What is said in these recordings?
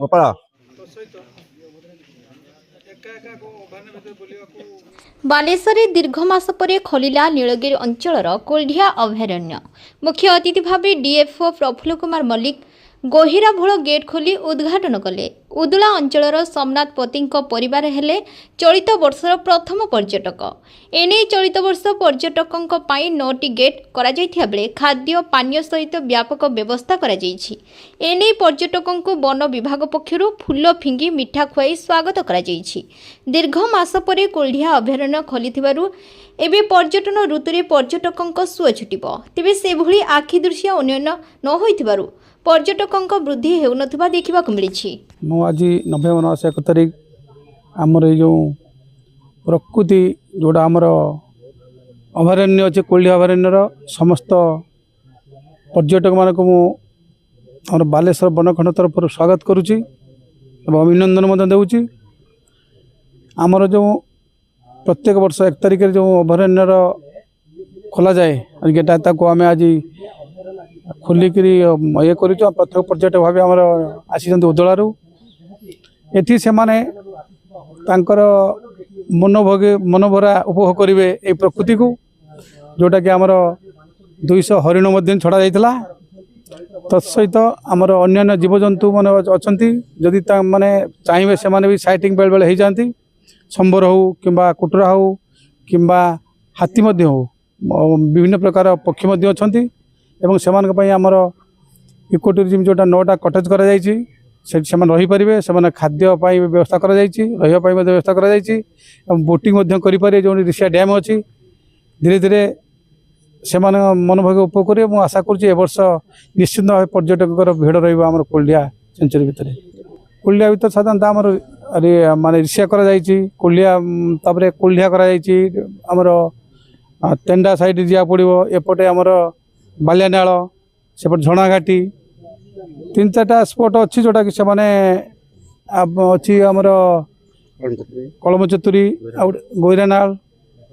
ଗୋପାଳ ବାଲେଶ୍ୱରରେ ଦୀର୍ଘ ମାସ ପରେ ଖୋଲିଲା ନୀଳଗିରି ଅଞ୍ଚଳର କୋଲ୍ଢିଆ ଅଭୟାରଣ୍ୟ। ମୁଖ୍ୟ ଅତିଥି ଭାବେ ଡିଏଫ୍ଓ ପ୍ରଫୁଲ୍ଲ କୁମାର ମଲ୍ଲିକ ଗହିରାଭୋଳ ଗେଟ୍ ଖୋଲି ଉଦ୍ଘାଟନ କଲେ। ଉଦୁଳା ଅଞ୍ଚଳର ସୋମନାଥ ପତିଙ୍କ ପରିବାର ହେଲେ ଚଳିତ ବର୍ଷର ପ୍ରଥମ ପର୍ଯ୍ୟଟକ। ଏନେଇ ଚଳିତ ବର୍ଷ ପର୍ଯ୍ୟଟକଙ୍କ ପାଇଁ 9ଟି ଗେଟ୍ କରାଯାଇଥିବା ବେଳେ ଖାଦ୍ୟ ପାନୀୟ ସହିତ ବ୍ୟାପକ ବ୍ୟବସ୍ଥା କରାଯାଇଛି। ଏନେଇ ପର୍ଯ୍ୟଟକଙ୍କୁ ବନ ବିଭାଗ ପକ୍ଷରୁ ଫୁଲ ଫିଙ୍ଗି ମିଠା ଖୁଆଇ ସ୍ୱାଗତ କରାଯାଇଛି। ଦୀର୍ଘ ମାସ ପରେ କୋଲ୍ଢିଆ ଅଭୟାରଣ୍ୟ ଖୋଲିଥିବାରୁ ଏବେ ପର୍ଯ୍ୟଟନ ଋତୁରେ ପର୍ଯ୍ୟଟକଙ୍କ ସୁଅ ଛୁଟିବ। ତେବେ ସେଭଳି ଆଖି ଦୃଶ୍ୟ ଉନ୍ନୟନ ନ ହୋଇଥିବାରୁ पर्यटकों वृद्धि होउनथिबा देखिबाकु मिलिछि। मु आज नवेम्बर मास 1 तारिख आमर जो प्रकृति जोड़ा आमर अभयारण्य अच्छे कोल्ढिया अभयारण्यर समस्त पर्यटक मानक आम बालेश्वर बनखंड तरफ स्वागत करुच्ची और अभिनंदन देउछि। आमर जो प्रत्येक वर्ष 1 तारिख जो अभयारण्यर खोल जाए गेटा ताको आम आज खोलिक ये कर प्रत्येक पर्यटक भाव आमर आसी उदलारू एटी से माने तांकर मनभरा उपभोग करेंगे ये प्रकृति को जोटा कि आमर 200 हरिण छड़ा जाता तत्सहित आमर अन्य जीवजंतु मान अच्छा जदि माने चाहिए से माने भी साइटिंग बेले बेले हो जाती संबर हो कि कुटुरा हो कि हाथी हो विभिन्न प्रकार पक्षी अच्छा एवं से आमर इको टूरिज्म जोटा 9टा कटेज कर रहीपर से खाद्य व्यवस्था कर व्यवस्था कर बोटिंग करें जो ऋषिया डैम अच्छी धीरे धीरे से मनोभाग उपभोग करेंगे। मुझे आशा करुँच वर्ष निश्चित भाव पर्यटक भीड़ रही कोल्ढिया सेंचुरी भितर कोल्ढिया भर साधारणतः आमर माने ऋषिया कोल्ढिया कोल्ढिया आमर तेंडा साइड जा पड़ो एपटे आमर बालियानाल सेपटे झणाघाटी 3-4टा स्पॉट अच्छी जोटा कि अच्छी आमर कलम चतुरी गोईरानाल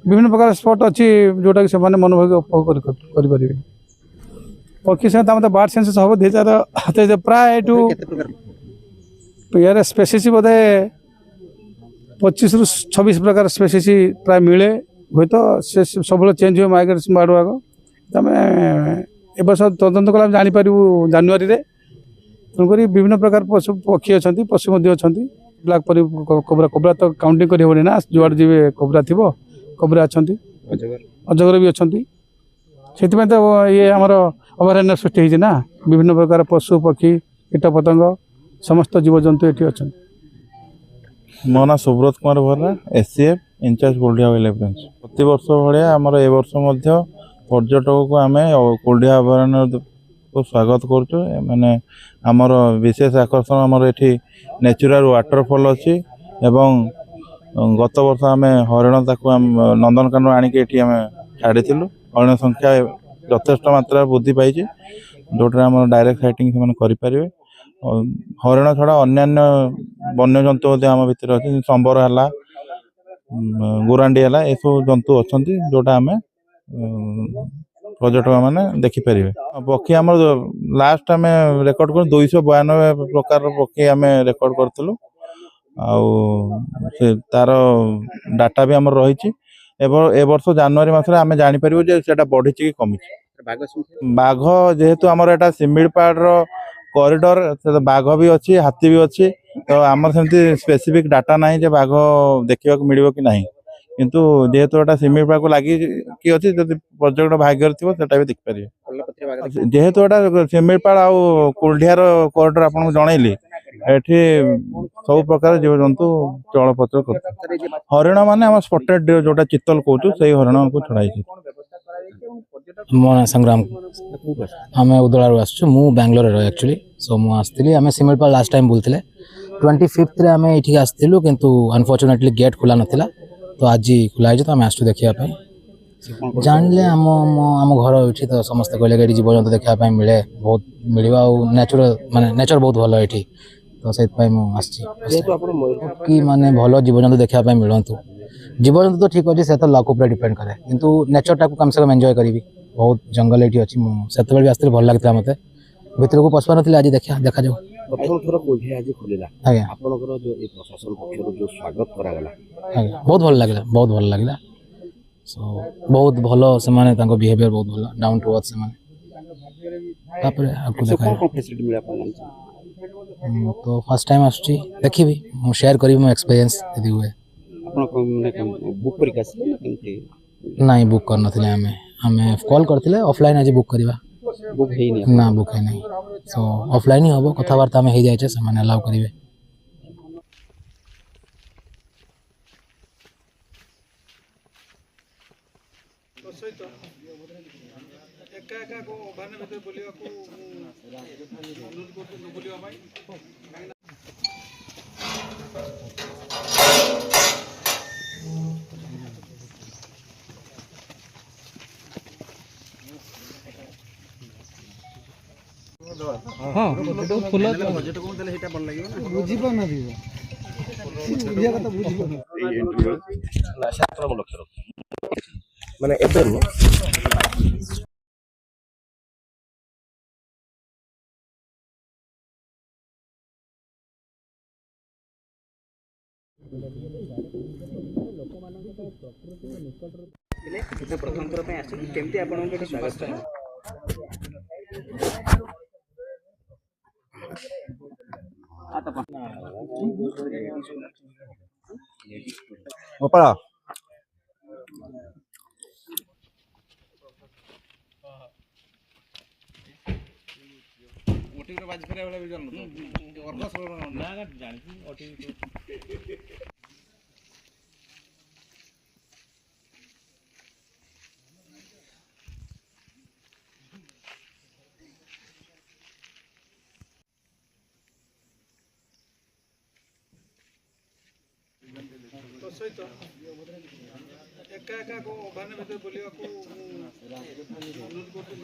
विभिन्न प्रकार स्पॉट अच्छी जोटा कि मनोभाग उपभोग करें। पक्षी सहित मतलब बार्ड सेंसस हम 2000 प्राय यार स्पेसीज बोधे 25 ରୁ 26 प्रकार स्पेसीज प्राय मिले हुए तो से सब चेंज हुए माइग्रेशन बाड़ आग तमें ए वर्ष तदंत कला जापर जानुरी तेणुक विभिन्न प्रकार पशु पक्षी अच्छा पशु अच्छा ब्लाक कोबरा कोबरा तो काउंटिंग कर ना जुआड़ जी कोबरा थी कोबरा अच्छा अजगर भी अच्छा से तो ये आमर अभयारण्य सृष्टि ना विभिन्न प्रकार पशु पक्षी कीट पतंग समस्त जीवजंतु ये अच्छा। मो ना सुब्रत कुमार भरा ACF incharge Koldhia wildlife range प्रति वर्ष भाया आमर ए वर्ष पर्यटक को आम कोल्ढिया अभयारण्य को स्वागत करुँ माने आमर विशेष आकर्षण आमर ये नेचुरल वाटरफॉल अच्छी एवं गत वर्ष आम हरिण नंदनकानन आणिक छाड़ी हरिण संख्या यथेष्ट मात्रा वृद्धि पाई जोटा आम डायरेक्ट साइटिंग से करें हरिण छड़ा अन्य वन्य जंतु आम भर अच्छे संबर है गुरांडी है ये सब जंतु अच्छा जोटा आम पर्यटक मैंने देखिपर पक्षी आम लास्ट आम रेकर्ड कर 292 प्रकार पक्षी आम रेकर्ड करूँ तार डाटा भी आम रही ए वर्ष जनवरी मसरे आम जापर से बढ़ी कि कमी बाघ जेहेतु आमर एटा सिमिलपाड़ कॉरिडोर से बाघ भी अच्छी हाथी भी अच्छी तो आमर सेमती स्पेसिफिक डाटा ना जे बाघ देखा मिल कि ना किंतु जेहेतु एटा सिमिलपाड़ को लगी कि अच्छी जब पर्यटक भाग्य थी भी देखिपारे जेहेतु एटा सिमिलपाड़ आ कोल्ढियार कॉरिडोर आपको जनइली एठी सब प्रकार जीव जंतु चलप्रचल कर हरिण माने आम स्पॉटेड जोटा चित्तल कहूँ से हरिण को छड़ाई मो ना संग्राम आम उदलारू आसु मु बेंगलोर एक्चुअली सो मु आसती आम सिमिलपाड़ लास्ट टाइम बुलते 25th आम ये आसलु किंतु अनफॉर्चुनेटली गेट खुला नाला तो आज खुलाई तो आम आसु देखापी जानले आम आम घर ये तो समस्त कहले कि जीवजंतु देखापी मिले बहुत मिल नेचुरल माने नेचर बहुत भल ये तो से कि माने भल जीवजंतु देखापी मिलतु जीवजंतु तो ठीक अच्छे से तो लक उपर डिपेंड करे किंतु नेचर टाक कम से कम एंजॉय करी बहुत जंगल ये अच्छी से भी आसती भल लगता मत भितर को पशु ना आज देखा देखा जाओ प्रथम थर कोल्हिया आज खोलिला आज्ञा आपनकर जो ए प्रशासन पक्षर जो स्वागत करागला आज्ञा बहुत भल लगे बहुत भल लगे सो बहुत भल से बिहेवियर बहुत भल डाउन टू अर्थ से आपको देखा कौन फैसिलिटी मिला आपन तो फर्स्ट टाइम आसुची देखी मु शेयर करी मो एक्सपीरियंस यदि हुए आपन माने बुक करिक आसी केमते नहीं बुक कर नथिले हमें कॉल करथिले ऑफलाइन आज बुक करबा बुक हेई नहीं ना बुक है नहीं सो ऑफलाइन ही हबो कथावार्ता में हो जाय छै से माने अलाउ करिवे माने एबे प्रथम थर पे आसी केमते आपन के स्वागत गोपाला सहित एका एका भान भर बोलिया अनुरोध कर